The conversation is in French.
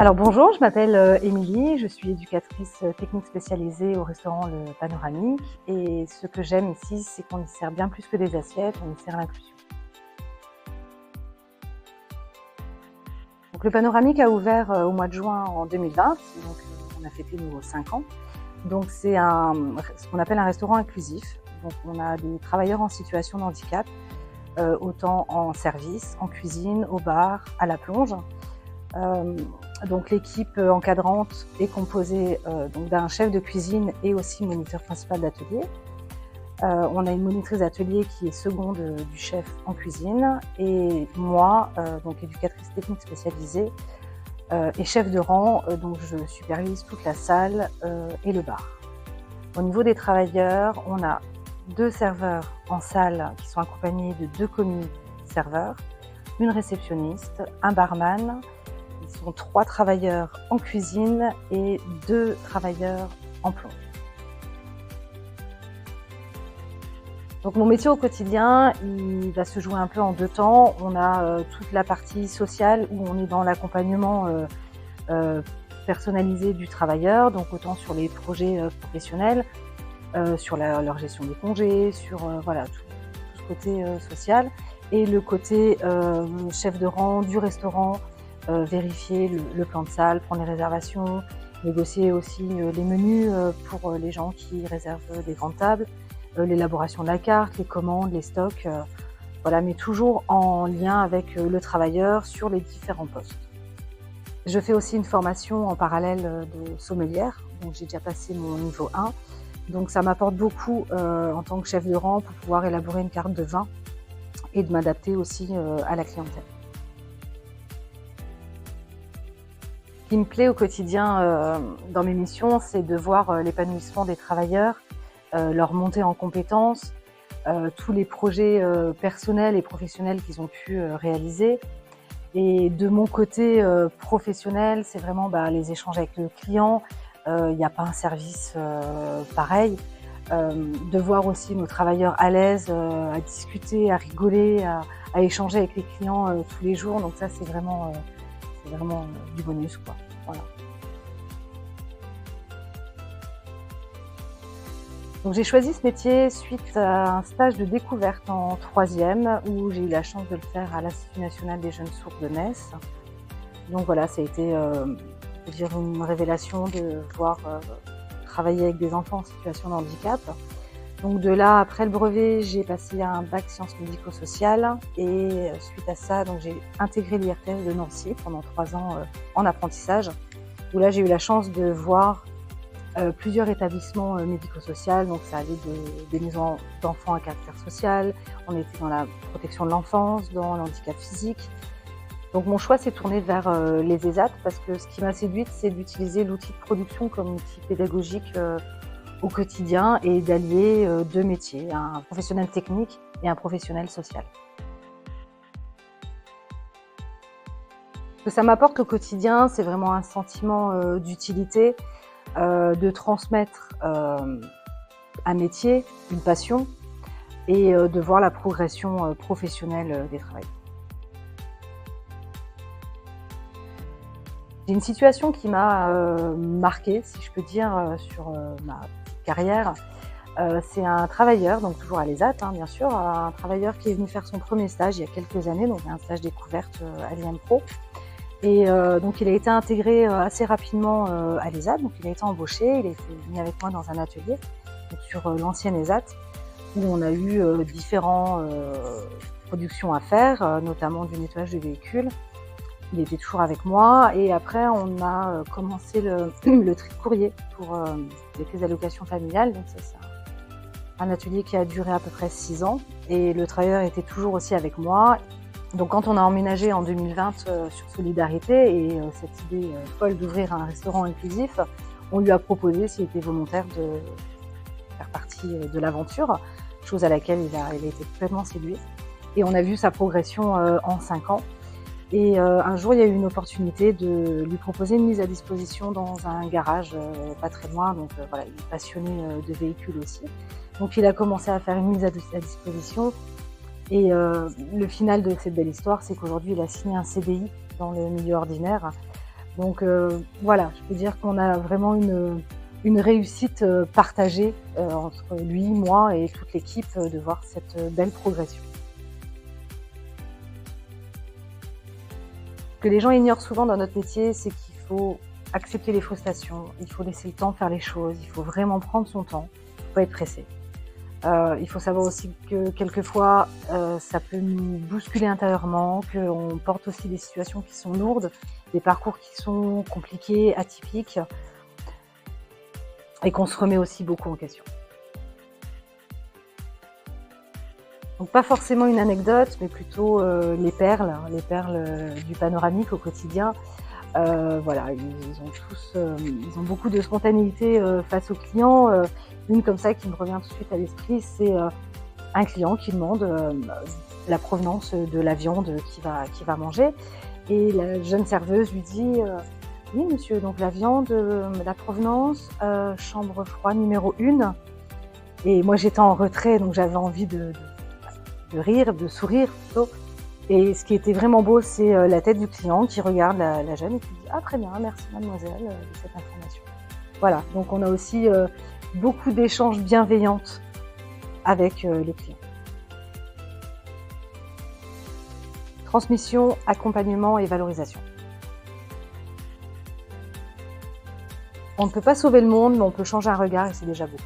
Alors bonjour, je m'appelle Émilie, je suis éducatrice technique spécialisée au restaurant Le Panoramique et ce que j'aime ici, c'est qu'on y sert bien plus que des assiettes, on y sert l'inclusion. Donc le Panoramique a ouvert au mois de juin en 2020, donc on a fêté nos 5 ans. Donc c'est ce qu'on appelle un restaurant inclusif. Donc on a des travailleurs en situation de handicap, autant en service, en cuisine, au bar, à la plonge. Donc l'équipe encadrante est composée d'un chef de cuisine et aussi moniteur principal d'atelier. On a une monitrice d'atelier qui est seconde du chef en cuisine et moi, donc éducatrice technique spécialisée et chef de rang, donc je supervise toute la salle et le bar. Au niveau des travailleurs, on a 2 serveurs en salle qui sont accompagnés de 2 commis serveurs, une réceptionniste, un barman. Ils sont 3 travailleurs en cuisine et 2 travailleurs en plomb. Donc mon métier au quotidien, il va se jouer un peu en 2 temps. On a toute la partie sociale où on est dans l'accompagnement personnalisé du travailleur, donc autant sur les projets professionnels, sur leur gestion des congés, sur voilà, tout ce côté social. Et le côté chef de rang du restaurant, vérifier le plan de salle, prendre les réservations, négocier aussi les menus pour les gens qui réservent des grandes tables, l'élaboration de la carte, les commandes, les stocks, voilà, mais toujours en lien avec le travailleur sur les différents postes. Je fais aussi une formation en parallèle de sommelière, donc j'ai déjà passé mon niveau 1, donc ça m'apporte beaucoup en tant que chef de rang pour pouvoir élaborer une carte de vin et de m'adapter aussi à la clientèle. Ce qui me plaît au quotidien dans mes missions, c'est de voir l'épanouissement des travailleurs, leur montée en compétences, tous les projets personnels et professionnels qu'ils ont pu réaliser. Et de mon côté professionnel, c'est vraiment les échanges avec le client. Il n'y a pas un service pareil. De voir aussi nos travailleurs à l'aise, à discuter, à rigoler, à échanger avec les clients tous les jours. Donc ça, c'est vraiment du bonus, quoi. Voilà. Donc j'ai choisi ce métier suite à un stage de découverte en 3e où j'ai eu la chance de le faire à l'Institut national des jeunes sourds de Metz. Donc voilà, ça a été une révélation de pouvoir travailler avec des enfants en situation de handicap. Donc de là, après le brevet, j'ai passé un bac sciences médico-sociales et suite à ça, donc j'ai intégré l'IRTS de Nancy pendant 3 ans en apprentissage, où là j'ai eu la chance de voir plusieurs établissements médico-sociaux. Donc ça allait des maisons d'enfants à caractère social, on était dans la protection de l'enfance, dans l'handicap physique. Donc mon choix s'est tourné vers les ESAT parce que ce qui m'a séduite, c'est d'utiliser l'outil de production comme outil pédagogique au quotidien et d'allier 2 métiers, un professionnel technique et un professionnel social. Ce que ça m'apporte au quotidien, c'est vraiment un sentiment d'utilité, de transmettre un métier, une passion et de voir la progression professionnelle des travailleurs. J'ai une situation qui m'a marquée, si je peux dire, sur ma carrière. C'est un travailleur, donc toujours à l'ESAT, bien sûr, un travailleur qui est venu faire son premier stage il y a quelques années, donc un stage découverte à l'IMPRO. Et donc il a été intégré assez rapidement à l'ESAT, donc il a été embauché, il est venu avec moi dans un atelier donc sur l'ancienne ESAT, où on a eu différentes productions à faire, notamment du nettoyage de véhicules. Il était toujours avec moi et après on a commencé le tri de courrier pour les allocations familiales. Donc ça, c'est un atelier qui a duré à peu près 6 ans et le travailleur était toujours aussi avec moi. Donc quand on a emménagé en 2020 sur Solidarité et cette idée folle d'ouvrir un restaurant inclusif, on lui a proposé s'il était volontaire de faire partie de l'aventure, chose à laquelle il a été complètement séduit. Et on a vu sa progression en 5 ans. Et un jour, il y a eu une opportunité de lui proposer une mise à disposition dans un garage pas très loin. Donc voilà, il est passionné de véhicules aussi. Donc il a commencé à faire une mise à disposition. Et le final de cette belle histoire, c'est qu'aujourd'hui, il a signé un CDI dans le milieu ordinaire Donc voilà, je peux dire qu'on a vraiment une réussite partagée entre lui, moi et toute l'équipe de voir cette belle progression. Ce que les gens ignorent souvent dans notre métier, c'est qu'il faut accepter les frustrations, il faut laisser le temps faire les choses, il faut vraiment prendre son temps, il ne faut pas être pressé. Il faut savoir aussi que quelquefois, ça peut nous bousculer intérieurement, qu'on porte aussi des situations qui sont lourdes, des parcours qui sont compliqués, atypiques, et qu'on se remet aussi beaucoup en question. Donc pas forcément une anecdote, mais plutôt les perles du panoramique au quotidien. Voilà, ils ont beaucoup de spontanéité face aux clients. Une comme ça qui me revient tout de suite à l'esprit, c'est un client qui demande la provenance de la viande qu'il va manger. Et la jeune serveuse lui dit oui monsieur, donc la viande, la provenance, chambre froide numéro 1. Et moi j'étais en retrait, donc j'avais envie de rire, de sourire plutôt. Et ce qui était vraiment beau, c'est la tête du client qui regarde la jeune et qui dit « Ah très bien, merci mademoiselle de cette information ». Voilà, donc on a aussi beaucoup d'échanges bienveillants avec les clients. Transmission, accompagnement et valorisation. On ne peut pas sauver le monde, mais on peut changer un regard et c'est déjà beaucoup.